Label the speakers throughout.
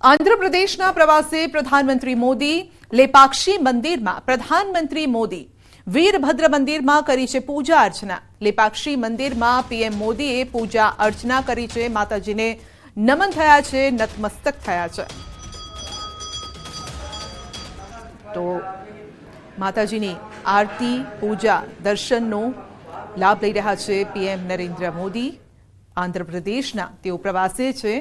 Speaker 1: આંધ્રપ્રદેશના પ્રવાસે પ્રધાનમંત્રી મોદી લેપાક્ષી મંદિરમાં પ્રધાનમંત્રી મોદી વીરભદ્ર મંદિરમાં કરી છે પૂજા અર્ચના। લેપાક્ષી મંદિરમાં પીએમ મોદીએ પૂજા અર્ચના કરી છે, માતાજીને નમન થયા છે, નતમસ્તક થયા છે। તો માતાજીની આરતી પૂજા દર્શનનો લાભ લઈ રહ્યા છે પીએમ નરેન્દ્ર મોદી। આંધ્રપ્રદેશના તેઓ પ્રવાસે છે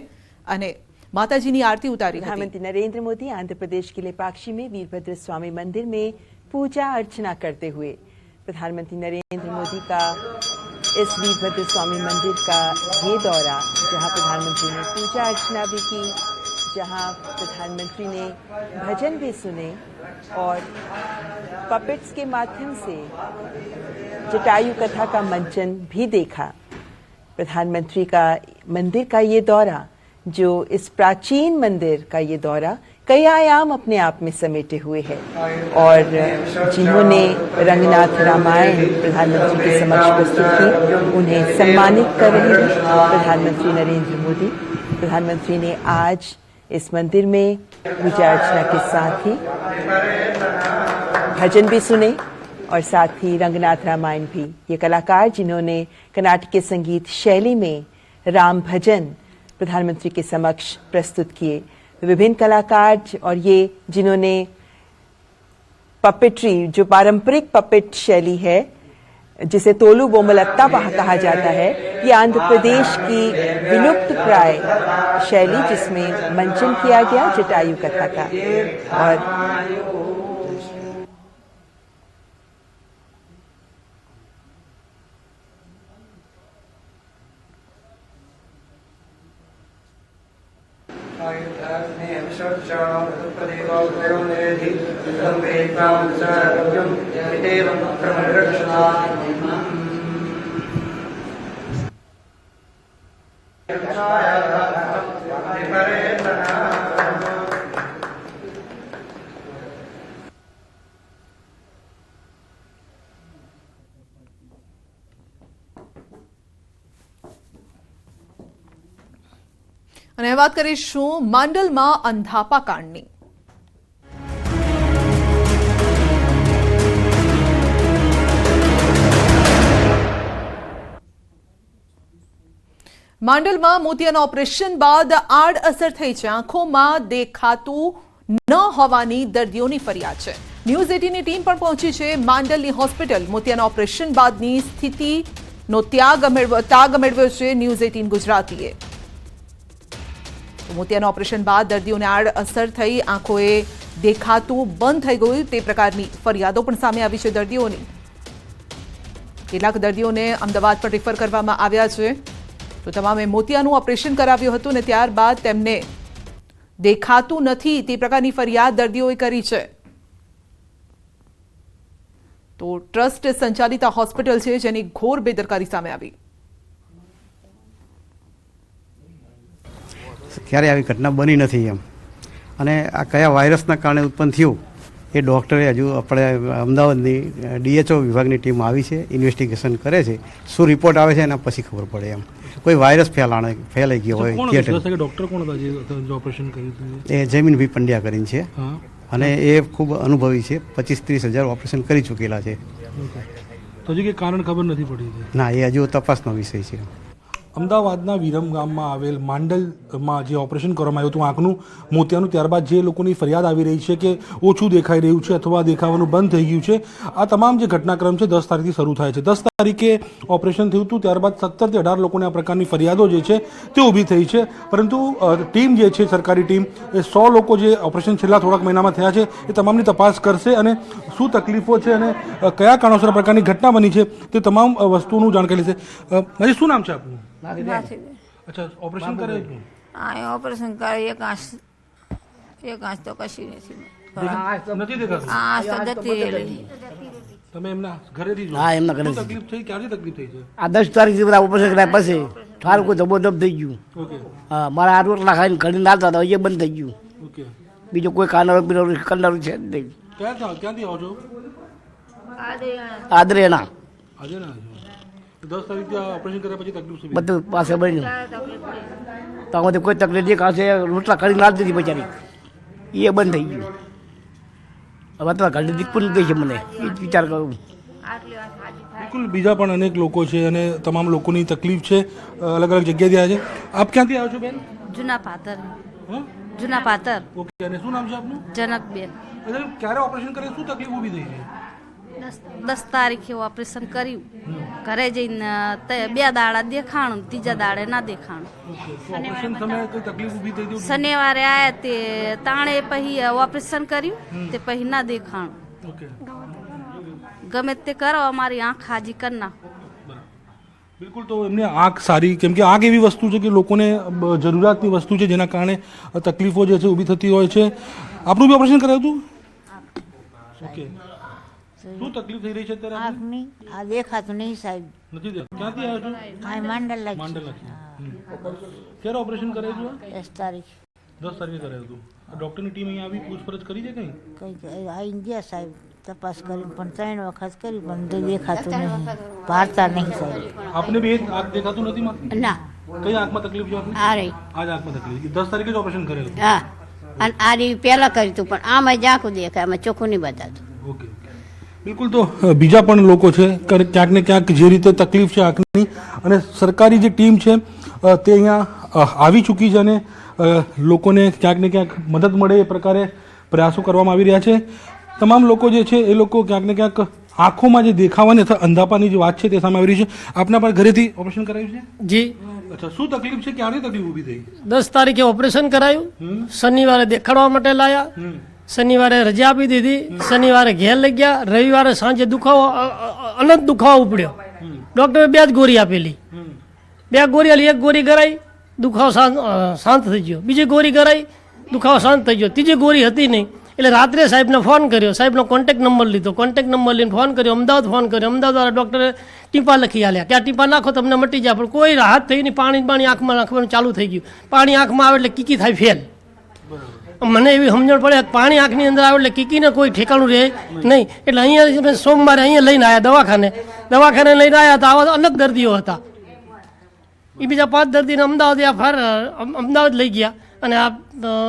Speaker 1: અને माताजी आरती उतारी।
Speaker 2: प्रधानमंत्री नरेंद्र मोदी आंध्र प्रदेश के लेपाक्षी में वीरभद्र स्वामी मंदिर में पूजा अर्चना करते हुए प्रधानमंत्री नरेंद्र मोदी का इस वीरभद्र स्वामी मंदिर का ये दौरा, जहां प्रधानमंत्री ने पूजा अर्चना भी की, जहां प्रधानमंत्री ने भजन भी सुने और पपेट्स के माध्यम से जटायु कथा का मंचन भी देखा। प्रधानमंत्री का मंदिर का ये दौरा, जो इस प्राचीन मंदिर का ये दौरा कई आयाम अपने आप में समेटे हुए है और जिन्होंने रंगनाथ रामायण प्रधानमंत्री के समक्ष प्रस्तुत की, उन्हें सम्मानित कर रहे हैं प्रधानमंत्री नरेंद्र मोदी। प्रधानमंत्री ने आज इस मंदिर में पूजा अर्चना के साथ ही भजन भी सुने और साथ ही रंगनाथ रामायण भी। ये कलाकार जिन्होंने कर्नाटकीय संगीत शैली में राम भजन प्रधानमंत्री के समक्ष प्रस्तुत किए, विभिन्न कलाकार और ये जिन्होंने पपेट्री, जो पारंपरिक पपेट शैली है जिसे तोलू बोमलत्ता कहा जाता है, ये आंध्र प्रदेश की विलुप्त प्राय शैली जिसमें मंचन किया गया जटायु कथा का। और
Speaker 1: અને વાત કરીશું માંડલમાં અંધાપા કાંડની। માંડલમાં મોતિયાના ઓપરેશન બાદ આડઅસર થઈ છે, આંખોમાં દેખાતું ન હોવાની દર્દીઓની ફરિયાદ છે। ન્યૂઝ 18ની ટીમ પણ પહોંચી છે માંડલની હોસ્પિટલ। મોતિયાના ઓપરેશન બાદની સ્થિતિનો તાગ મેળવ્યો છે ન્યૂઝ 18 ગુજરાતીએ। મોતિયાના ઓપરેશન બાદ દર્દીઓને આડઅસર થઈ, આંખોએ દેખાતું બંધ થઈ ગયું, તે પ્રકારની ફરિયાદો પણ સામે આવી છે દર્દીઓની। કેટલાક દર્દીઓને અમદાવાદ પર રિફર કરવામાં આવ્યા છે। તો તમામે મોતિયાનું ઓપરેશન કરાવ્યું હતું અને ત્યારબાદ તેમને દેખાતું નથી, તે પ્રકારની ફરિયાદ દર્દીઓએ કરી છે। તો ટ્રસ્ટ સંચાલિત હોસ્પિટલ છે જેની ઘોર બેદરકારી સામે આવી।
Speaker 3: ક્યારે આવી ઘટના બની નથી એમ, અને આ કયા વાયરસના કારણે ઉત્પન્ન થયું એ ડૉક્ટરે હજુ આપણે અમદાવાદની DHO વિભાગની ટીમ આવી છે, ઇન્વેસ્ટિગેશન કરે છે, શું રિપોર્ટ આવે છે એના પછી ખબર પડે એમ। કોઈ વાયરસ ફેલાઈ ગયો હોય થિયેટર।
Speaker 4: ડૉક્ટર કોણ હતા જે ઓપરેશન કર્યું?
Speaker 3: એ જમીનભાઈ પંડ્યા કરીને છે અને એ ખૂબ અનુભવી છે, 25-30 હજાર ઓપરેશન કરી ચૂકેલા છે।
Speaker 4: તો હજી કંઈ કારણ ખબર નથી પડી?
Speaker 3: ના, એ હજુ તપાસનો વિષય છે।
Speaker 4: અમદાવાદના વિરમ ગામમાં આવેલ માંડલમાં જે ઓપરેશન કરવામાં આવ્યું હતું આંખનું મોતિયાનું, ત્યારબાદ જે લોકોની ફરિયાદ આવી રહી છે કે ઓછું દેખાઈ રહ્યું છે અથવા દેખાવાનું બંધ થઈ ગયું છે, આ તમામ જે ઘટનાક્રમ છે 10 તારીખથી શરૂ થાય છે। 10 તારીખે ઓપરેશન થયું હતું, ત્યારબાદ 17 થી 18 લોકોને આ પ્રકારની ફરિયાદો જે છે તે ઊભી થઈ છે, પરંતુ ટીમ જે છે સરકારી ટીમ એ 100 લોકો જે ઓપરેશન છેલ્લા થોડાક મહિનામાં થયા છે એ તમામની તપાસ કરશે અને શું તકલીફો છે અને કયા કારણોસર આ પ્રકારની ઘટના બની છે તે તમામ વસ્તુઓનું જાણકારી લેશે। મારી શું નામ છે આપનું? अच्छा, ऑपरेशन करे?
Speaker 5: हाँ, ऑपरेशन करे। एक आँच तो कशी
Speaker 4: નથી દેખાતું?
Speaker 5: आँच तो जती रहेली।
Speaker 4: તમે એમના ઘરેથી જો?
Speaker 6: હા, એમના ઘરેથી।
Speaker 4: તકલીફ થઈ? ક્યારથી તકલીફ થઈ છે?
Speaker 6: આ 10 તારીખથી બધા ઓપરેશન કર્યા પછી ઠાર કોઈ ધબોધબ થઈ ગયું।
Speaker 4: ઓકે,
Speaker 6: હા, મારા આ રોટલા ખાઈને ઘડીને આવતા હતા, એ બંધ થઈ ગયું।
Speaker 4: ઓકે,
Speaker 6: બીજું કોઈ કરનારું છે જ નહીં।
Speaker 4: ક્યાંથી આવો છો?
Speaker 6: આદરેના।
Speaker 4: આજે ના 10 તારીખથી ઓપરેશન કર્યા પછી તકલીફ
Speaker 6: બધું પાસે બન્યું। તો આમાંથી કોઈ તકલીફ દેખાશે રોટલા કરી નાખી દીધી બચારી એ બંધ થઈ ગયું હવે તો ઘણી દીક પણ ગઈ છે મને એ જ વિચાર કરું.
Speaker 4: બિલકુલ બીજા પણ અનેક લોકો છે અને તમામ લોકોની તકલીફ છે, અલગ અલગ જગ્યાએથી આવ્યા છે. આપ ક્યાંથી આવ્યો છો બેન?
Speaker 7: જૂના પાતર
Speaker 4: હા?
Speaker 7: જૂના પાતર
Speaker 4: ઓકે, અને શું નામ છે આપનું?
Speaker 7: જનકબેન.
Speaker 4: એટલે ક્યારે ઓપરેશન કરે, શું તકલીફ ઊભી થઈ છે?
Speaker 7: 10 તારીખે ઓપરેશન કર્યું. ઘરે જઈને 2 દાડા દેખાણું, ત્રીજા દાડે ના દેખાણું.
Speaker 4: ઓકે, તો ઓપરેશન સમયે કોઈ તકલીફ ઊભી થઈ હતી?
Speaker 7: શનિવારે આયા તે તાણે પછી ઓપરેશન કર્યું તે પછી ના દેખાણું.
Speaker 4: ઓકે,
Speaker 7: ગમે તે કરો અમારી આંખ હાજી કરી નાખો.
Speaker 4: બિલકુલ. તો એમને આંખ સારી, કેમ કે આંખ એવી વસ્તુ છે કે લોકોને જરૂરિયાતની વસ્તુ છે જેના કારણે તકલીફો જે છે ઊભી થતી હોય છે. આપનું બી ઓપરેશન કરાયું હતું? ઓકે, શું તકલીફ થઈ રહી છે અત્યારે?
Speaker 5: આંખની આ દેખાતું નહીં સાહેબ.
Speaker 4: નથી દેખાતું. ક્યાંથી આવ્યો છો?
Speaker 5: આ માંડલ લાગી
Speaker 4: માંડલ લખી. ક્યારે ઓપરેશન કરાયું હતું?
Speaker 5: 10 તારીખ
Speaker 4: 10 તારીખે કરાયું હતું. ડૉક્ટરની ટીમ અહીંયા આવી પૂછપરછ કરી છે કંઈ?
Speaker 5: કઈ આવીને ગયા સાહેબ, તપાસ કરી પણ 3 વખત કરી પણ દેખાતું નહીં, ભારતા નહીં સાહેબ.
Speaker 4: આપને બી આંખ દેખાતું નથી માં?
Speaker 8: ના
Speaker 4: કઈ આંખમાં તકલીફ છે આપને?
Speaker 8: આ રહી
Speaker 4: આ જ આંખમાં તકલીફ. 10 તારીખે જ ઓપરેશન કરેલું?
Speaker 8: હા, અને આ રીત પહેલાં કર્યું હતું પણ આમાં જ આખું દેખાય, આમાં ચોખ્ખું નહીં બતાતું.
Speaker 4: ઓકે, બિલકુલ. તો બીજા પણ લોકો છે, ક્યાંક ને ક્યાંક જે રીતે તકલીફ છે આંખની, અને સરકારી જે ટીમ છે તે અહીંયા આવી ચૂકી છે અને લોકોને ક્યાંક ને ક્યાંક મદદ મળે એ પ્રકારે પ્રયાસો કરવામાં આવી રહ્યા છે. તમામ લોકો જે છે એ લોકો ક્યાંક ને ક્યાંક આંખોમાં જે દેખાવાની અથવા અંધાપાની જે વાત છે તે સામે આવી રહી છે. આપના પણ ઘરેથી ઓપરેશન કરાયું છે?
Speaker 9: જી.
Speaker 4: અચ્છા, શું તકલીફ છે, ક્યાંની તકલીફ ઊભી થઈ?
Speaker 9: 10 તારીખે ઓપરેશન કરાયું, શનિવારે દેખાડવા માટે લાયા, શનિવારે રજા આપી દીધી, શનિવારે ઘેર લઈ ગયા, રવિવારે સાંજે દુખાવો અનંત દુખાવો ઉપડ્યો. ડૉક્ટરે 2 જ ગોળી આપેલી, 2 ગોળી આલી, 1 ગોળી કરાઈ, દુખાવો શાંત થઈ ગયો, બીજી ગોળી કરાઈ, દુખાવો શાંત થઈ ગયો, ત્રીજી ગોળી હતી નહીં. એટલે રાત્રે સાહેબને ફોન કર્યો, સાહેબનો કોન્ટેક્ટ નંબર લીધો, કોન્ટેક્ટ નંબર લઈને ફોન કર્યો, અમદાવાદ ફોન કર્યો, અમદાવાદ ડૉક્ટરે ટીપા લખી આલ્યા કે આ ટીપા નાખો તમને મટી જાય, પણ કોઈ રાહત થઈ નહીં. પાણી આંખમાં નાખવાનું ચાલુ થઈ ગયું, પાણી આંખમાં આવે એટલે કીકી થાય ફેલ. મને એવી સમજણ પડે પાણી આંખની અંદર આવે એટલે કીકીને કોઈ ઠેકાણું રહે નહીં. એટલે અહીંયા સોમવારે અહીંયા લઈને આવ્યા દવાખાને લઈને આવ્યા તો આવા અલગ દર્દીઓ હતા. એ બીજા 5 દર્દીને અમદાવાદ લઈ ગયા અને આ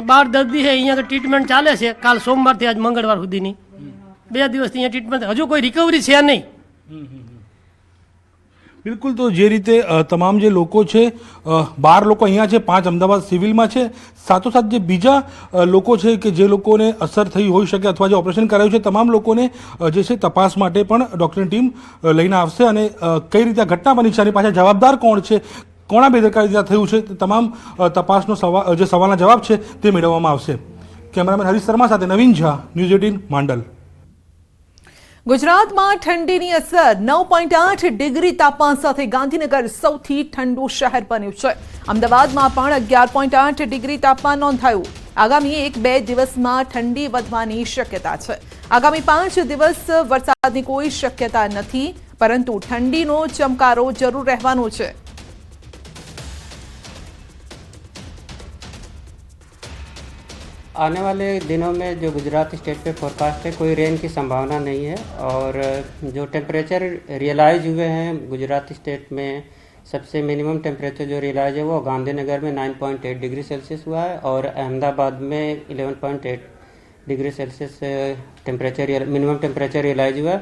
Speaker 9: 12 દર્દી છે અહીંયા ટ્રીટમેન્ટ ચાલે છે. કાલ સોમવારથી આજ મંગળવાર સુધીની 2 દિવસથી અહીંયા ટ્રીટમેન્ટ, હજુ કોઈ રિકવરી છે નહીં.
Speaker 4: બિલકુલ. તો જે રીતે તમામ જે લોકો છે, 12 લોકો અહીંયા છે, 5 અમદાવાદ સિવિલમાં છે, સાથોસાથ જે બીજા લોકો છે કે જે લોકોને અસર થઈ હોઈ શકે અથવા જે ઓપરેશન કરાયું છે, તમામ લોકોને જે છે તપાસ માટે પણ ડૉક્ટરની ટીમ લઈને આવશે અને કઈ રીતે ઘટના બની છે અને પાછા જવાબદાર કોણ છે, કોણા બેદરકારી થયું છે, તમામ તપાસનો જે સવાલના જવાબ છે તે મેળવવામાં આવશે. કેમેરામેન હરીશ શર્મા સાથે નવીન ઝા, ન્યૂઝ 18 માંડલ.
Speaker 1: ગુજરાતમાં ઠંડીની અસર 9.8 ડિગ્રી તાપમાન સાથે ગાંધીનગર સૌથી ઠંડુ શહેર બન્યું છે. અમદાવાદમાં પણ 11.8 ડિગ્રી તાપમાન નોંધાયું. આગામી 1-2 દિવસમાં ઠંડી વધવાની શક્યતા છે. આગામી 5 દિવસ વરસાદની કોઈ શક્યતા નથી, પરંતુ ઠંડીનો ચમકારો જરૂર રહેવાનો છે.
Speaker 10: आने वाले दिनों में जो गुजरात स्टेट पे फोरकास्ट है, कोई रेन की संभावना नहीं है और जो टेम्परेचर रियलाइज हुए हैं गुजरात स्टेट में, सबसे मिनिमम टेम्परेचर जो रियलाइज है वो गांधीनगर में 9.8 डिग्री सेल्सियस हुआ है और अहमदाबाद में 11.8 degree Celsius temperature minimum temperature realise हुआ है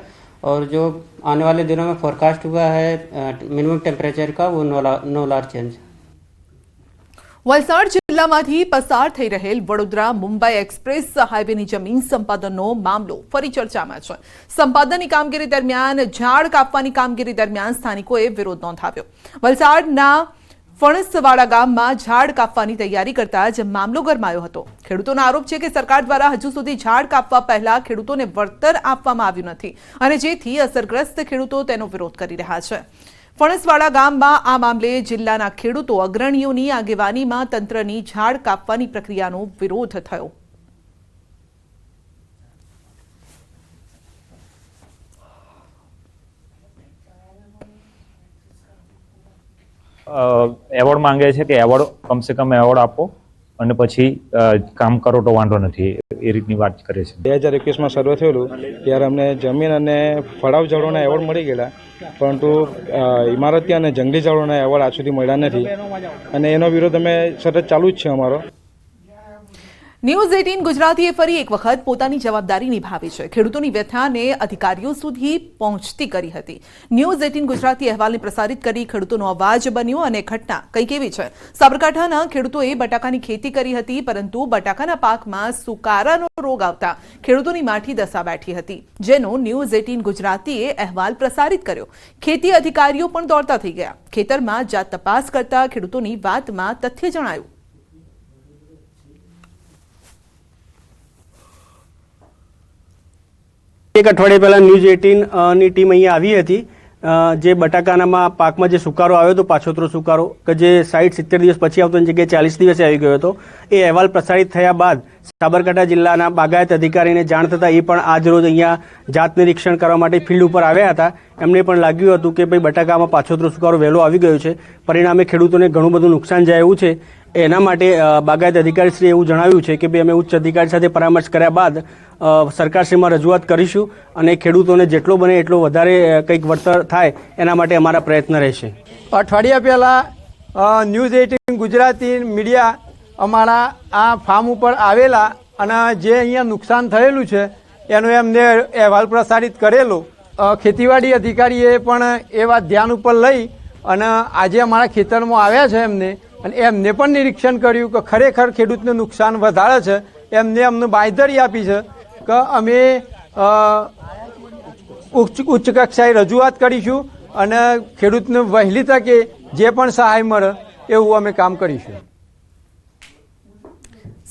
Speaker 10: और जो आने वाले दिनों में फोरकास्ट हुआ है मिनिमम टेम्परेचर का वो नो लार्ज चेंज.
Speaker 1: વલસાડ જિલ્લામાંથી પસાર થઈ રહેલ વડોદરા મુંબઈ એક્સપ્રેસ હાઈવેની જમીન સંપાદનનો મામલો ફરી ચર્ચામાં છે. સંપાદનની કામગીરી દરમિયાન ઝાડ કાપવાની કામગીરી દરમિયાન સ્થાનિકોએ વિરોધ નોંધાવ્યો. વલસાડના ફણસવાડા ગામમાં ઝાડ કાપવાની તૈયારી કરતા જ મામલો ગરમાયો હતો. ખેડૂતોનો આરોપ છે કે સરકાર દ્વારા હજુ સુધી ઝાડ કાપવા પહેલા ખેડૂતોને વળતર આપવામાં આવ્યું નથી અને જેથી અસરગ્રસ્ત ખેડૂતો તેનો વિરોધ કરી રહ્યા છે. ફણસવાડા ગામમાં આ મામલે જિલ્લાના ખેડૂતો અગ્રણીઓની આગેવાનીમાં તંત્રની ઝાડ કાપવાની પ્રક્રિયાનો વિરોધ થયો.
Speaker 11: એવોર્ડ માંગે છે કે એવોર્ડ કમસે કમ એવોર્ડ આપો અને પછી કામ કરો તો વાંધો નથી, એ રીતની વાત કરે છે.
Speaker 12: 2021માં સર્વે થયેલું ત્યારે અમને જમીન અને ફળાવ ઝાડોના એવોર્ડ મળી ગયેલા પરંતુ ઇમારતી અને જંગલી ઝાડોના એવોર્ડ આજ સુધી મળ્યા નથી અને એનો વિરોધ અમે સતત ચાલુ જ છે અમારો.
Speaker 1: ન્યૂઝ 18 ગુજરાતીએ ફરી એક વખત પોતાની જવાબદારી નિભાવી છે. ખેડૂતોની વ્યથાને અધિકારીઓ સુધી પહોંચતી કરી હતી. ન્યૂઝ 18 ગુજરાતી અહેવાલને પ્રસારિત કરી ખેડૂતોનો અવાજ બન્યો અને ઘટના કંઈક એવી છે. સાબરકાંઠાના ખેડૂતોએ બટાકાની ખેતી કરી હતી, પરંતુ બટાકાના પાકમાં સુકારાનો રોગ આવતા ખેડૂતોની માઠી દશા બેઠી હતી, જેનો ન્યૂઝ 18 ગુજરાતીએ અહેવાલ પ્રસારિત કર્યો. ખેતી અધિકારીઓ પણ દોડતા થઈ ગયા. ખેતરમાં જાત તપાસ કરતા ખેડૂતોની વાતમાં તથ્ય જણાયું.
Speaker 13: એક અઠવાડિયા પહેલાં ન્યૂઝ 18ની ટીમ અહીંયા આવી હતી. જે બટાકાનામાં પાકમાં જે સુકારો આવ્યો હતો, પાછોતરો સુકારો કે જે 60-70 દિવસ પછી આવતો એની જગ્યાએ 40 દિવસે આવી ગયો હતો, એ અહેવાલ પ્રસારિત થયા બાદ સાબરકાંઠા જિલ્લાના બાગાયત અધિકારીને જાણ થતાં એ પણ આજ રોજ અહીંયા જાત નિરીક્ષણ કરવા માટે ફિલ્ડ ઉપર આવ્યા હતા. એમને પણ લાગ્યું હતું કે ભાઈ બટાકામાં પાછોતરો સુકારો વહેલો આવી ગયો છે, પરિણામે ખેડૂતોને ઘણું બધું નુકસાન જાય એવું છે. એના માટે બાગાયત અધિકારીશ્રીએ એવું જણાવ્યું છે કે ભાઈ અમે ઉચ્ચ અધિકારી સાથે પરામર્શ કર્યા બાદ સરકારશ્રીમાં રજૂઆત કરીશું અને ખેડૂતોને જેટલો બને એટલો વધારે કંઈક વળતર થાય એના માટે અમારા પ્રયત્ન રહેશે.
Speaker 14: અઠવાડિયા પહેલાં ન્યૂઝ 18 ગુજરાતી મીડિયા અમારા આ ફાર્મ ઉપર આવેલા અને જે અહીંયા નુકસાન થયેલું છે એનો એમને અહેવાલ પ્રસારિત કરેલો. ખેતીવાડી અધિકારીએ પણ એ વાત ધ્યાન ઉપર લઈ અને આજે અમારા ખેતરમાં આવ્યા છે અને એમને પણ નિરીક્ષણ કર્યું કે ખરેખર ખેડૂતને નુકસાન વધારે છે. એમને અમને બાંયધરી આપી છે કે અમે ઉચ્ચ કક્ષાએ રજૂઆત કરીશું અને ખેડૂતને વહેલી તકે જે પણ સહાય મળે એવું અમે કામ કરીશું.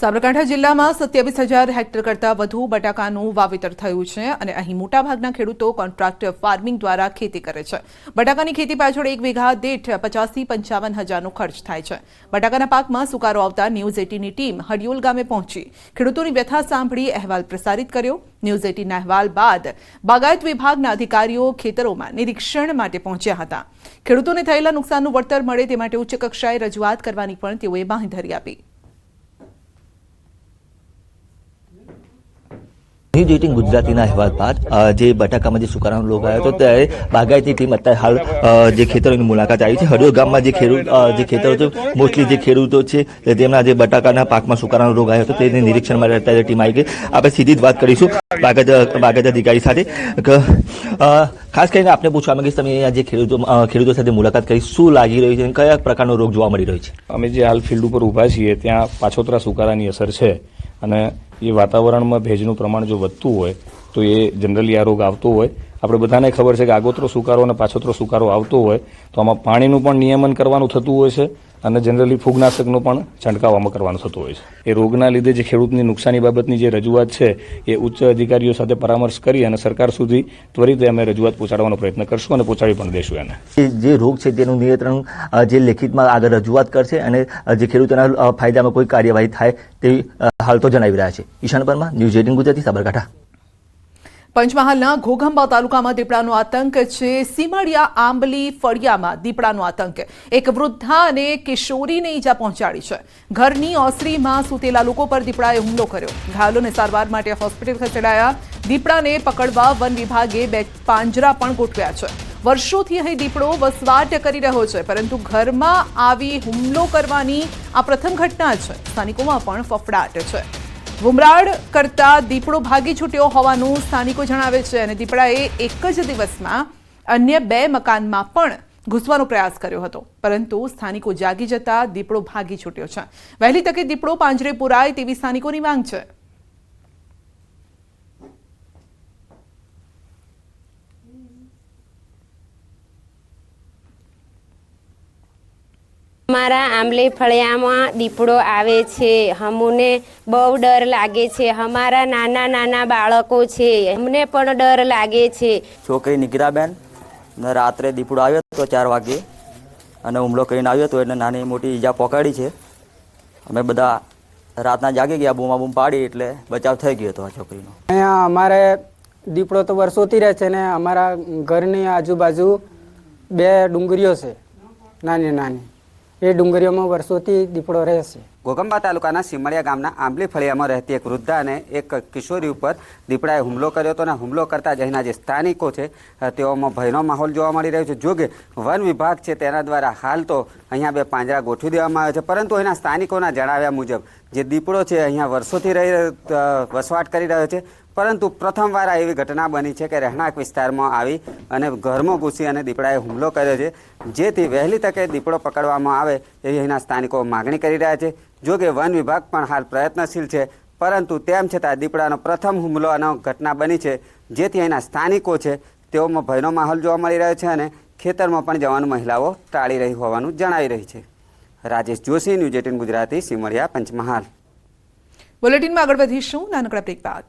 Speaker 1: સાબરકાંઠા જિલ્લામાં 27,000 હેક્ટર કરતાં વધુ બટાકાનું વાવેતર થયું છે અને અહીં મોટાભાગના ખેડૂતો કોન્ટ્રાક્ટ ફાર્મિંગ દ્વારા ખેતી કરે છે. બટાકાની ખેતી પાછળ 1 વીઘા દીઠ 50,000 થી 55,000નો ખર્ચ થાય છે. બટાકાના પાકમાં સુકારો આવતા ન્યૂઝ 18ની ટીમ હડિયોલ ગામે પહોંચી ખેડૂતોની વ્યથા સાંભળી અહેવાલ પ્રસારિત કર્યો. ન્યૂઝ 18ના અહેવાલ બાદ બાગાયત વિભાગના અધિકારીઓ ખેતરોમાં નિરીક્ષણ માટે પહોંચ્યા હતા. ખેડૂતોને થયેલા નુકસાનનું વળતર મળે તે માટે ઉચ્ચ કક્ષાએ રજૂઆત કરવાની પણ તેઓએ બાંહેધરી આપી.
Speaker 15: ન્યૂઝ 18 ગુજરાતીના અહેવાલ બાદ જે બટાકામાં જે સુકારાનો રોગ આવ્યો હતો ત્યારે બાગાયતી ટીમ અત્યારે હાલ જે ખેતરોની મુલાકાત આવી છે. હડિયોલ ગામમાં જે ખેતરો છે, મોસ્ટલી જે ખેડૂતો છે તેમના જે બટાકાના પાકમાં સુકારાનો રોગ આવ્યો હતો તેની નિરીક્ષણ માટે અત્યારે ટીમ આવી ગઈ. આપણે સીધી જ વાત કરીશું બાગાયત અધિકારી સાથે. ખાસ કરીને આપણે પૂછવા માંગીશ, તમે અહીંયા જે ખેડૂતો સાથે મુલાકાત કરી, શું લાગી રહ્યું છે, કયા પ્રકારનો રોગ જોવા મળી રહ્યો છે?
Speaker 12: અમે જે હાલ ફિલ્ડ ઉપર ઊભા છીએ ત્યાં પાછોતરા સુકારાની અસર છે અને એ વાતાવરણમાં ભેજનું પ્રમાણ જો વધતું હોય તો એ જનરલી આ રોગ આવતો હોય. આપણે બધાને ખબર છે કે આગોતરો સુકારો અને પાછોતરો સુકારો આવતો હોય તો આમાં પાણીનું પણ નિયમન કરવાનું થતું હોય છે અને જનરલી ફૂગનાશકનો પણ છંટકાવ આમાં કરવાનું થતું હોય છે. એ રોગના લીધે જે ખેડૂતની નુકસાની બાબતની જે રજૂઆત છે એ ઉચ્ચ અધિકારીઓ સાથે પરામર્શ કરી અને સરકાર સુધી ત્વરિત અમે રજૂઆત પહોંચાડવાનો પ્રયત્ન કરશું અને પહોંચાડી પણ દેશું. એને
Speaker 15: જે રોગ છે તેનું નિયંત્રણ જે લેખિતમાં આગળ રજૂઆત કરશે અને જે ખેડૂતોના ફાયદામાં કોઈ કાર્યવાહી થાય તેવી હાલ તો જણાવી રહ્યા છે. ઈશાન પરમાર, ન્યૂઝ 18 ગુજરાતી, સાબરકાંઠા.
Speaker 1: પંચમહાલના ઘોઘંબા તાલુકામાં દીપડાનો આતંક છે. સીમાડિયા આંબલી ફળિયામાં દીપડાનો આતંક, એક વૃદ્ધા અને કિશોરીને ઈજા પહોંચાડી છે. ઘરની ઓસરીમાં સૂતેલા લોકો પર દીપડાએ હુમલો કર્યો. ઘાયલોને સારવાર માટે હોસ્પિટલ ખસેડાયા. દીપડાને પકડવા વન વિભાગે 2 પાંજરા પણ ગોઠવ્યા છે. વર્ષોથી અહીં દીપડો વસવાટ કરી રહ્યો છે, પરંતુ ઘરમાં આવી હુમલો કરવાની આ પ્રથમ ઘટના છે. સ્થાનિકોમાં પણ ફફડાટ છે. બુમરાડ કરતા દીપડો ભાગી છૂટ્યો હોવાનું સ્થાનિકો જણાવે છે અને દીપડાએ એક જ દિવસમાં અન્ય 2 મકાનમાં પણ ઘૂસવાનો પ્રયાસ કર્યો હતો, પરંતુ સ્થાનિકો જાગી જતા દીપડો ભાગી છૂટ્યો છે. વહેલી તકે દીપડો પાંજરે પુરાય તેવી સ્થાનિકોની માંગ છે.
Speaker 16: અમારા આંબલી ફળિયામાં દીપડો આવે છે. અમને બહુ ડર લાગે છે. અમારા નાના નાના બાળકો છે, અમને પણ ડર લાગે છે.
Speaker 17: છોકરી નિકરાબેન ને રાત્રે દીપડો આવ્યો તો 4 વાગે અને હુમલો કરીને આવ્યો તો એને નાની મોટી ઈજા પકડી છે. અમે બધા રાતના જાગી ગયા, બૂમાબૂમ પાડી એટલે બચાવ થઈ ગયો હતો આ છોકરીનો.
Speaker 14: અહીંયા અમારે દીપડો તો વર્ષોથી રહે છે ને અમારા ઘરની આજુબાજુ 2 ડુંગરીઓ છે નાની નાની. એ ડુંગરીઓમાં વર્ષોથી દીપડો રહે છે.
Speaker 18: ઘોગંબા તાલુકાના સિમળિયા ગામના આંબલી ફળિયામાં રહેતી એક વૃદ્ધા અને એક કિશોરી ઉપર દીપડાએ હુમલો કર્યો હતો અને હુમલો કરતા જ અહીંના જે સ્થાનિકો છે તેઓમાં ભયનો માહોલ જોવા મળી રહ્યો છે. જોકે વન વિભાગ છે તેના દ્વારા હાલ તો અહીંયા 2 પાંજરા ગોઠવી દેવામાં આવ્યા છે, પરંતુ અહીંના સ્થાનિકોના જણાવ્યા મુજબ જે દીપડો છે અહીંયા વર્ષોથી વસવાટ કરી રહ્યો છે, પરંતુ પ્રથમવાર એવી ઘટના બની છે કે રહેણાંક વિસ્તારમાં આવી અને ઘરમાં ઘૂસી અને દીપડાએ હુમલો કર્યો છે, જેથી વહેલી તકે દીપડો પકડવામાં આવે એવી અહીંના સ્થાનિકો માગણી કરી રહ્યા છે. જોકે વન વિભાગ પણ હાલ પ્રયત્નશીલ છે, પરંતુ તેમ છતાં દીપડાનો પ્રથમ હુમલોનો ઘટના બની છે, જેથી અહીંના સ્થાનિકો છે તેઓમાં ભયનો માહોલ જોવા મળી રહ્યો છે અને ખેતરમાં પણ જવાનું મહિલાઓ ટાળી રહી હોવાનું જણાવી રહી છે. રાજેશ જોશી, ન્યૂઝ 18 ગુજરાતી, સિમળિયા, પંચમહાલ.
Speaker 1: બુલેટિનમાં આગળ વધીશું નાનકડા બ્રેક બાદ.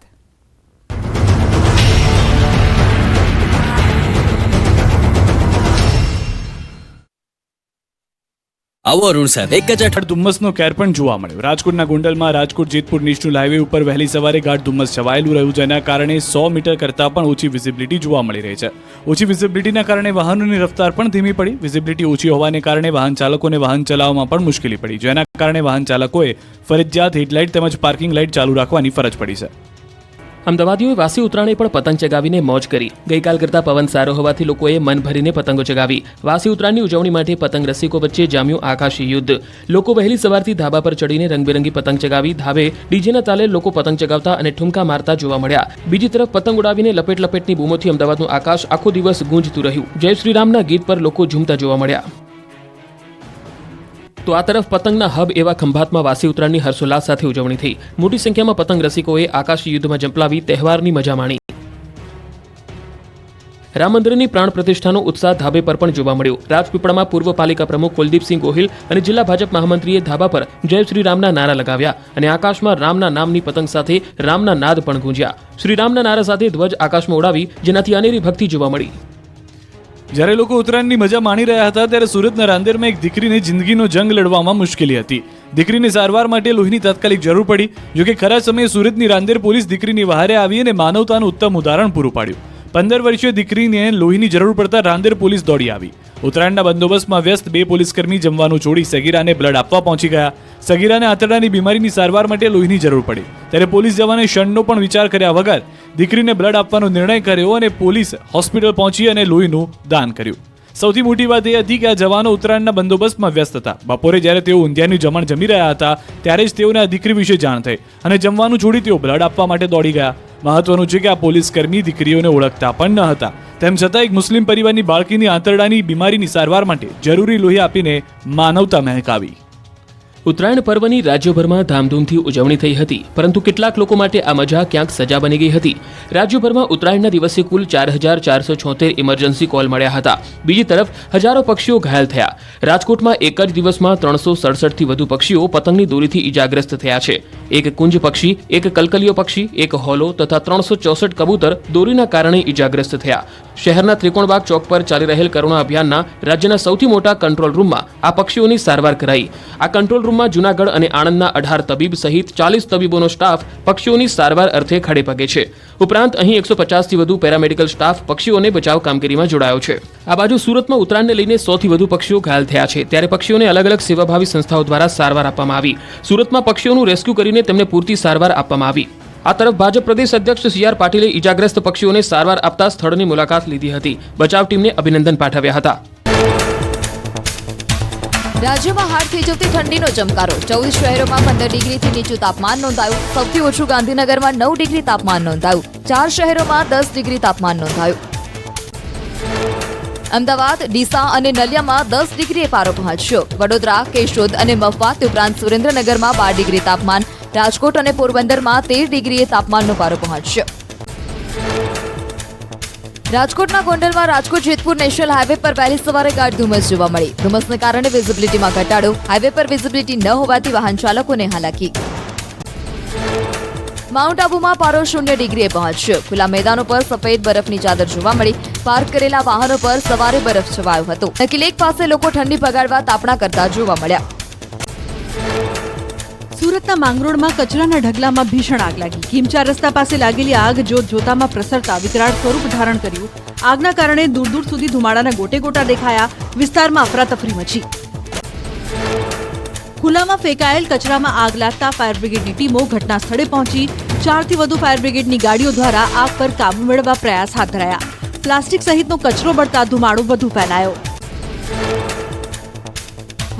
Speaker 19: આવો અરુણ સાહેબ, એક જ અઠવાડિયે ધુમ્મસનો કેર પણ જોવા મળ્યો. રાજકોટના ગોંડલમાં રાજકોટ જેતપુર નેશનલ હાઈવે ઉપર વહેલી સવારે ગાઢ ધુમ્મસ છવાયેલું રહ્યું, જેના કારણે 100 મીટર કરતાં પણ ઓછી વિઝિબિલિટી જોવા મળી રહી છે. ઓછી વિઝિબિલિટીના કારણે વાહનોની રફતાર પણ ધીમી પડી. વિઝિબિલિટી ઓછી હોવાને કારણે વાહન ચાલકોને વાહન ચલાવવામાં પણ મુશ્કેલી પડી, જેના કારણે વાહન ચાલકોએ ફરજિયાત હેડલાઇટ તેમજ પાર્કિંગ લાઇટ ચાલુ રાખવાની ફરજ પડી છે.
Speaker 20: અમદાવાદીઓએ વાસી ઉત્તરાયણે પણ પતંગ ચગાવીને મોજ કરી. ગઈકાલ કરતાં પવન સારો હોવાથી લોકોએ મન ભરીને પતંગો ચગાવી. વાસી ઉત્તરાયણની ઉજવણી માટે પતંગ રસિકો વચ્ચે જામ્યું આકાશી યુદ્ધ. લોકો વહેલી સવારથી ધાબા પર ચડીને રંગબેરંગી પતંગ ચગાવી. ધાબે ડીજેના તાલે લોકો પતંગ ચગાવતા અને ઠુમકા મારતા જોવા મળ્યા. બીજી તરફ પતંગ ઉડાવીને લપેટની બૂમોથી અમદાવાદનું આકાશ આખો દિવસ ગુંજતું રહ્યું. જય શ્રી રામના ગીત પર લોકો ઝૂમતા જોવા મળ્યા. તો આ તરફ પતંગના હબ એવા ખંભાતમાં વાસી ઉત્તરાયણની હર્ષોલ્લાસ સાથે ઉજવણી થઈ. મોટી સંખ્યામાં પતંગ રસિકોએ આકાશી યુદ્ધમાં ઝંપલાવી તહેવારની મજા માણી. રામ મંદિરની પ્રાણ પ્રતિષ્ઠાનો ઉત્સાહ ધાબે પર પણ જોવા મળ્યો. રાજપીપળામાં પૂર્વ પાલિકા પ્રમુખ કુલદીપસિંહ ગોહિલ અને જિલ્લા ભાજપ મહામંત્રીએ ધાબા પર જય શ્રી રામના નારા લગાવ્યા અને આકાશમાં રામના નામની પતંગ સાથે રામના નાદ પણ ગુંજ્યા. શ્રી રામના નારા સાથે ધ્વજ આકાશમાં ઉડાવી, જેનાથી અનેરી ભક્તિ જોવા મળી.
Speaker 19: જ્યારે લોકો ઉત્તરાયણની મજા માણી રહ્યા હતા, ત્યારે સુરતના રાંદેરમાં એક દીકરીને જિંદગીનો જંગ લડવામાં મુશ્કેલી હતી. દીકરીને સારવાર માટે લોહીની તાત્કાલિક જરૂર પડી. જોકે ખરા સમયે સુરતની રાંદેર પોલીસ દીકરીની વહારે આવી અને માનવતાનું ઉત્તમ ઉદાહરણ પૂરું પાડ્યું. 15 વર્ષીય દીકરીને લોહીની જરૂર પડતા રાંદેર પોલીસ દોડી આવી. ઉત્તરાયણના બંદોબસ્તમાં વ્યસ્ત 2 પોલીસકર્મી જમવાનું છોડી સગીરાને બ્લડ આપવા પહોંચી ગયા. સગીરાને આંતરડાની બીમારીની સારવાર માટે લોહીની જરૂર પડી, ત્યારે પોલીસ જવાને ક્ષણનો પણ વિચાર કર્યા વગર દીકરીને બ્લડ આપવાનો નિર્ણય કર્યો અને પોલીસ હોસ્પિટલ પહોંચી અને લોહીનું દાન કર્યું. સૌથી મોટી વાત એ હતી કે આ જવાનો ઉત્તરાયણના બંદોબસ્તમાં વ્યસ્ત હતા. બપોરે જ્યારે તેઓ ઊંધિયાનું જમણ જમી રહ્યા હતા, ત્યારે જ તેઓને આ દીકરી વિશે જાણ થઈ અને જમવાનું છોડી તેઓ બ્લડ આપવા માટે દોડી ગયા. મહત્વનું છે કે આ પોલીસકર્મી દીકરીઓને ઓળખતા પણ ન હતા, તેમ છતાં એક મુસ્લિમ પરિવારની બાળકીની આંતરડાની બીમારીની સારવાર માટે જરૂરી લોહી આપીને માનવતા મહેકાવી.
Speaker 20: ઉત્તરાયણ પર્વની રાજ્યભરમાં ધામધૂમથી ઉજવણી થઈ હતી, પરંતુ કેટલાક લોકો માટે આ મજા ક્યાંક સજા બની ગઈ હતી. રાજ્યભરમાં ઉત્તરાયણના દિવસે કુલ 4476 ઇમરજન્સી કોલ મળ્યા હતા. બીજી તરફ હજારો પક્ષીઓ ઘાયલ થયા. રાજકોટમાં એક જ દિવસમાં 367થી વધુ પક્ષીઓ પતંગની દોરીથી ઈજાગ્રસ્ત થયા છે. એક કુંજ પક્ષી, એક કલકલિયો પક્ષી, એક હોલો તથા 364 કબૂતર દોરીના કારણે ઈજાગ્રસ્ત થયા. શહેરના ત્રિકોણબાગ ચોક પર ચાલી રહેલ કરુણા અભિયાનના રાજ્યના સૌથી મોટા કંટ્રોલ રૂમમાં આ પક્ષીઓની સારવાર કરાઈ. આ કંટ્રોલ રૂમમાં જૂનાગઢ અને આણંદના 18 તબીબ સહિત 40 તબીબોનો સ્ટાફ પક્ષીઓની સારવાર અર્થે ખડે પગે છે. ઉપરાંત અહીં 150થી વધુ પેરામેડિકલ સ્ટાફ પક્ષીઓને બચાવ કામગીરીમાં જોડાયો છે. આ બાજુ સુરતમાં ઉત્તરાયણને લઈને 100થી વધુ પક્ષીઓ ઘાયલ થયા છે, ત્યારે પક્ષીઓને અલગ અલગ સેવાભાવી સંસ્થાઓ દ્વારા સારવાર આપવામાં આવી. સુરતમાં પક્ષીઓનું રેસ્ક્યુ કરીને તેમને પૂરતી સારવાર આપવામાં આવી. આ તરફ ભાજપ પ્રદેશ અધ્યક્ષ સી.આર. પાટીલે ઈજાગ્રસ્ત પક્ષીઓને સારવાર આપતા સ્થળની મુલાકાત લીધી હતી. બચાવ ટીમને અભિનંદન પાઠવ્યા હતા.
Speaker 21: રાજ્યમાં હાડ થઈ જતી ઠંડીનો ચમકારો. 14 શહેરોમાં 15 ડિગ્રીથી નીચું તાપમાન નોંધાયું. સૌથી ઓછું ગાંધીનગરમાં 9 ડિગ્રી તાપમાન નોંધાયું. 4 શહેરોમાં 10 ડિગ્રી તાપમાન નોંધાયું. અમદાવાદ, ડીસા અને નલિયામાં 10 ડિગ્રીએ પારો પહોંચ્યો. વડોદરા, કેશોદ અને મહુવા ઉપરાંત સુરેન્દ્રનગરમાં 12 ડિગ્રી તાપમાન. રાજકોટ અને પોરબંદરમાં 13 ડિગ્રીએ તાપમાનનો પારો પહોંચ્યો. રાજકોટના ગોંડલમાં રાજકોટ જેતપુર નેશનલ હાઈવે પર વહેલી સવારે ગાઢ ધુમ્મસ જોવા મળી. ધુમ્મસને કારણે વિઝિબિલિટીમાં ઘટાડો. હાઈવે પર વિઝિબિલિટી ન હોવાથી વાહન ચાલકોને હાલાકી. માઉન્ટ આબુમાં પારો 0 ડિગ્રીએ પહોંચ્યો. ખુલ્લા મેદાનો પર સફેદ બરફની ચાદર જોવા મળી. પાર્ક કરેલા વાહનો પર સવારે બરફ છવાયો હતો. નકી લેક પાસે લોકો ઠંડી ભગાડવા તાપણા કરતા જોવા મળ્યા.
Speaker 22: સુરતના માંગરોળમાં કચરાના ઢગલામાં ભીષણ આગ લાગી. ખીમચાર રસ્તા પાસે લાગેલી આગ જોતામાં પ્રસરતા વિકરાળ સ્વરૂપ ધારણ કર્યું. આગના કારણે દૂર દૂર સુધી ધુમાડાના ગોટે ગોટા દેખાયા. વિસ્તારમાં અફરાતફરી મચી. ખુલ્લામાં ફેંકાયેલ કચરામાં આગ લાગતા ફાયર બ્રિગેડની ટીમો ઘટના સ્થળે પહોંચી 4થી વધુ ફાયર બ્રિગેડની ગાડીઓ દ્વારા આગ પર કાબુ મેળવવા પ્રયાસ હાથ ધરાયા. પ્લાસ્ટિક સહિતનો કચરો બળતા ધુમાડો વધુ ફેલાયો.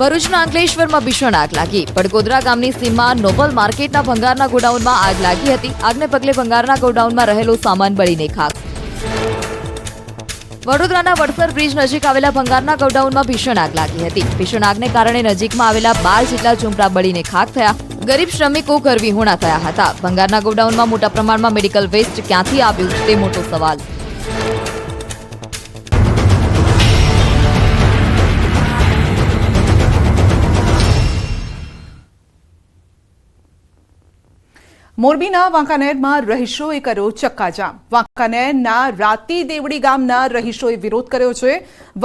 Speaker 21: ભરૂચના અંકલેશ્વરમાં ભીષણ આગ લાગી. પડગોદરા ગામની સીમમાં નોબલ માર્કેટના ભંગારના ગોડાઉનમાં આગ લાગી હતી. આગને પગલે ભંગારના ગોડાઉનમાં રહેલો સામાન બળીને ખાખ. વડોદરાના વડસર બ્રિજ નજીક આવેલા ભંગારના ગોડાઉનમાં ભીષણ આગ લાગી હતી. ભીષણ આગને કારણે નજીકમાં આવેલા 12 જેટલા ઝૂંપડા બળીને ખાખ થયા. ગરીબ શ્રમિકો ઘરવિહોણા થયા હતા. ભંગારના ગોડાઉનમાં મોટા પ્રમાણમાં મેડિકલ વેસ્ટ ક્યાંથી આવ્યું તે મોટો સવાલ.
Speaker 1: મોરબીના વાંકાનેરમાં રહીશોએ કર્યો ચક્કાજામ. વાંકાનેરના રાતી દેવડી ગામના રહીશોએ વિરોધ કર્યો છે.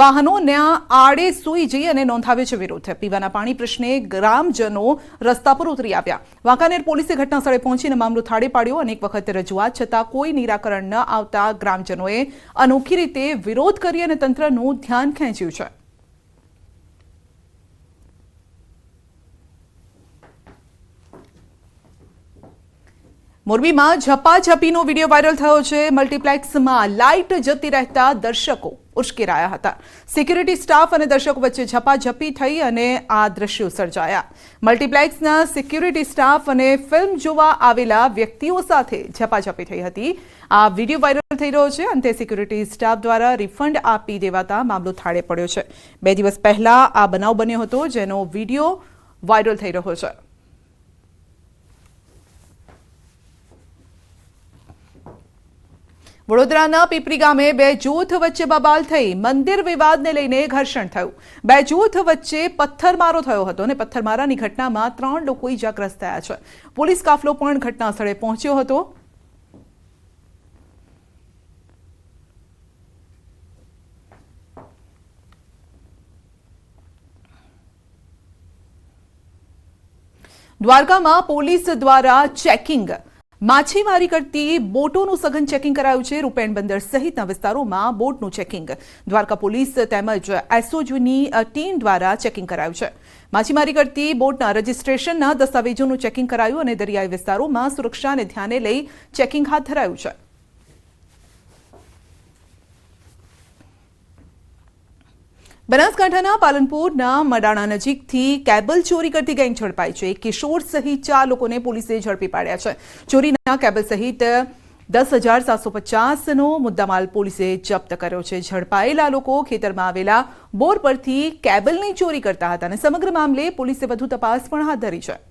Speaker 1: વાહનોના આડે સૂઈ જઈ અને નોંધાવ્યો છે વિરોધ. પીવાના પાણી પ્રશ્ને ગ્રામજનો રસ્તા પર ઉતરી આવ્યા. વાંકાનેર પોલીસે ઘટનાસ્થળે પહોંચીને મામલો થાળે પાડ્યો. અનેક વખત રજૂઆત છતાં કોઈ નિરાકરણ ન આવતા ગ્રામજનોએ અનોખી રીતે વિરોધ કરી અને તંત્રનું ધ્યાન ખેંચ્યું છે. મોરબીમાં ઝપાઝપીનો વિડીયો વાયરલ થયો છે. મલ્ટીપ્લેક્સમાં લાઇટ જતી રહેતા દર્શકો ઉશ્કેરાયા હતા. સિક્યુરિટી સ્ટાફ અને દર્શકો વચ્ચે ઝપાઝપી થઈ અને આ દ્રશ્યો સર્જાયા. મલ્ટીપ્લેક્સના સિક્યુરિટી સ્ટાફ અને ફિલ્મ જોવા આવેલા વ્યક્તિઓ સાથે ઝપાઝપી થઈ હતી. આ વિડીયો વાયરલ થઈ રહ્યો છે. અંતે સિક્યુરિટી સ્ટાફ દ્વારા રિફંડ આપી દેવાતા મામલો થાળે પડ્યો છે. 2 દિવસ પહેલા આ બનાવ બન્યો હતો, જેનો વિડીયો વાયરલ થઈ રહ્યો છે. વડોદરાના પીપરી ગામે 2 જૂથ વચ્ચે બબાલ થઈ. મંદિર વિવાદને લઈને ઘર્ષણ થયું. 2 જૂથ વચ્ચે પથ્થરમારો થયો હતો અને પથ્થરમારાની ઘટનામાં 3 લોકો ઇજાગ્રસ્ત થયા છે. પોલીસ કાફલો પણ ઘટના સ્થળે પહોંચ્યો હતો. દ્વારકામાં પોલીસ દ્વારા ચેકિંગ. માછીમારી કરતી બોટોનું સઘન ચેકિંગ કરાયું છે. રૂપેણ બંદર સહિતના વિસ્તારોમાં બોટનું ચેકિંગ દ્વારકા પોલીસ તેમજ એસઓજીની ટીમ દ્વારા ચેકિંગ કરાયું છે. માછીમારી કરતી બોટના રજીસ્ટ્રેશનના દસ્તાવેજોનું ચેકિંગ કરાયું અને દરિયાઈ વિસ્તારોમાં સુરક્ષાને ધ્યાને લઈ ચેકિંગ હાથ ધરાયું છે. બનાસકાંઠાના પાલનપુરના મડાણા નજીકથી કેબલ ચોરી કરતી ગેંગ ઝડપાઈ છે. એક કિશોર સહિત 4 લોકોને પોલીસે ઝડપી પાડ્યા છે. ચોરીના કેબલ સહિત 10,750નો મુદ્દામાલ પોલીસે જપ્ત કર્યો છે. ઝડપાયેલા લોકો ખેતરમાં આવેલા બોર પરથી કેબલની ચોરી કરતા હતા અને સમગ્ર મામલે પોલીસે વધુ તપાસ પણ હાથ ધરી છે.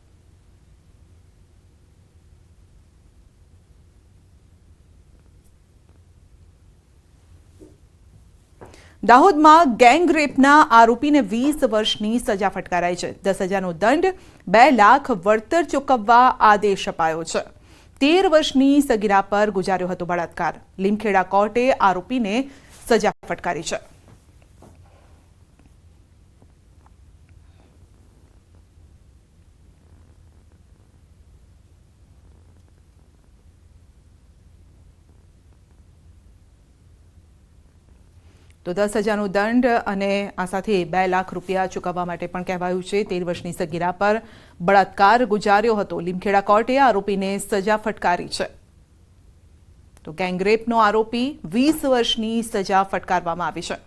Speaker 1: દાહોદમાં ગેંગ રેપના આરોપીને 20 વર્ષની સજા ફટકારાઈ છે. 10,000નો દંડ, 2 લાખ વળતર ચૂકવવા આદેશ અપાયો છે. 13 વર્ષની સગીરા પર ગુજાર્યો હતો બળાત્કાર. લીમખેડા કોર્ટે આરોપીને સજા ફટકારી છે. તો 10,000નો દંડ અને આ સાથે 2 લાખ રૂપિયા ચૂકવવા માટે પણ કહેવાયું છે. 13 વર્ષની સગીરા પર બળાત્કાર ગુજાર્યો હતો. લીમખેડા કોર્ટે આરોપીને સજા ફટકારી છે. તો ગેંગરેપનો આરોપી 20 વર્ષની સજા ફટકારવામાં આવી છે.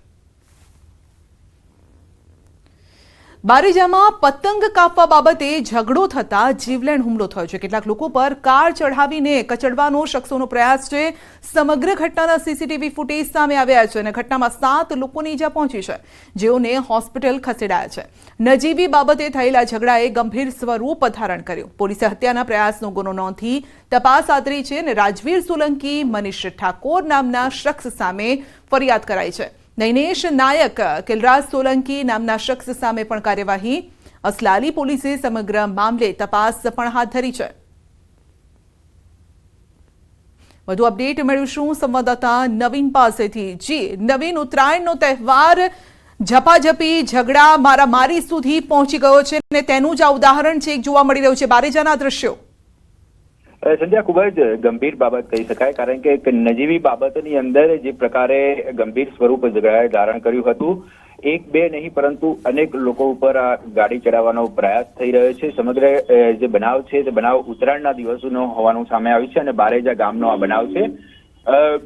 Speaker 1: બારેજામાં પતંગ કાપવા બાબતે ઝઘડો થતા જીવલેણ હુમલો થયો છે. કેટલાક લોકો પર કાર ચઢાવીને કચડવાનો શખ્સોનો પ્રયાસ છે. સમગ્ર ઘટનાના સીસીટીવી ફૂટેજ સામે આવ્યા છે અને ઘટનામાં 7 લોકોને ઈજા પહોંચી છે, જેઓને હોસ્પિટલ ખસેડાયા છે. નજીવી બાબતે થયેલા ઝઘડાએ ગંભીર સ્વરૂપ ધારણ કર્યું. પોલીસે હત્યાના પ્રયાસનો ગુનો નોંધી તપાસ હાથ ધરી છે અને રાજવીર સોલંકી, મનીષ ઠાકોર નામના શખ્સ સામે ફરિયાદ કરાઈ છે. નૈનેશ નાયક, કિલરાજ સોલંકી નામના શખ્સ સામે પણ કાર્યવાહી. અસલાલી પોલીસે સમગ્ર મામલે તપાસ પણ હાથ ધરી છે. વધુ અપડેટ મેળવીશું સંવાદદાતા નવીન પાસેથી. જી નવીન, ઉત્તરાયણનો તહેવાર ઝપાઝપી, ઝઘડા, મારામારી સુધી પહોંચી ગયો છે અને તેનું જ આ ઉદાહરણ છે જોવા મળી રહ્યું છે બારેજાના દ્રશ્યો.
Speaker 2: સંધ્યા, ખૂબ જ ગંભીર બાબત કહી શકાય, કારણ કે એક નજીવી બાબતની અંદર જે પ્રકારે ગંભીર સ્વરૂપ ઝઘડાએ ધારણ કર્યું હતું એક બે નહીં પરંતુ અનેક લોકો ઉપર આ ગાડી ચડાવવાનો પ્રયાસ થઈ રહ્યો છે. સમગ્ર જે બનાવ છે તે બનાવ ઉત્તરાયણના દિવસનો હોવાનું સામે આવ્યું છે અને બારેજા ગામનો આ બનાવ છે.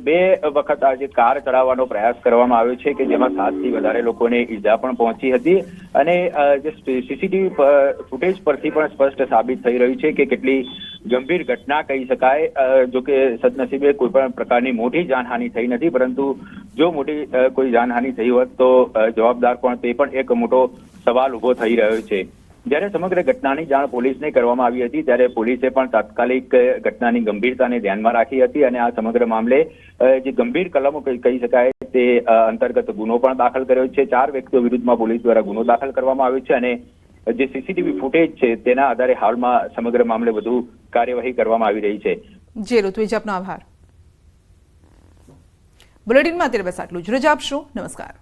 Speaker 2: બે વખત આ જે કાર ચડાવવાનો પ્રયાસ કરવામાં આવ્યો છે કે જેમાં 7 થી વધારે લોકોને ઈજા પણ પહોંચી હતી અને જે સીસીટીવી ફૂટેજ પરથી પણ સ્પષ્ટ સાબિત થઈ રહ્યું છે કે કેટલી ગંભીર ઘટના કહી શકાય. જો કે સદનસીબે કોઈ પણ પ્રકારની મોટી જાનહાનિ થઈ નથી, પરંતુ જો મોટી કોઈ જાનહાનિ થઈ હોત તો જવાબદાર પણ તે પણ એક મોટો સવાલ ઉભો થઈ રહ્યો છે. જ્યારે સમગ્ર ઘટનાની જાણ પોલીસને કરવામાં આવી હતી ત્યારે પોલીસે પણ તાત્કાલિક ઘટનાની ગંભીરતાને ધ્યાનમાં રાખી હતી અને આ સમગ્ર મામલે જે ગંભીર કલમો કહી શકાય તે અંતર્ગત ગુનો પણ દાખલ કર્યો છે. 4 વ્યક્તિઓ વિરુદ્ધમાં પોલીસ દ્વારા ગુનો દાખલ કરવામાં આવ્યો છે અને જે સીસીટીવી ફૂટેજ છે તેના આધારે હાલમાં સમગ્ર મામલે વધુ કાર્યવાહી કરવામાં આવી રહી છે.
Speaker 1: જે ઋત્વિજ આપનો આભાર. બુલેટિનમાં અત્યારે બસ આટલું જ. રજા આપશો. નમસ્કાર.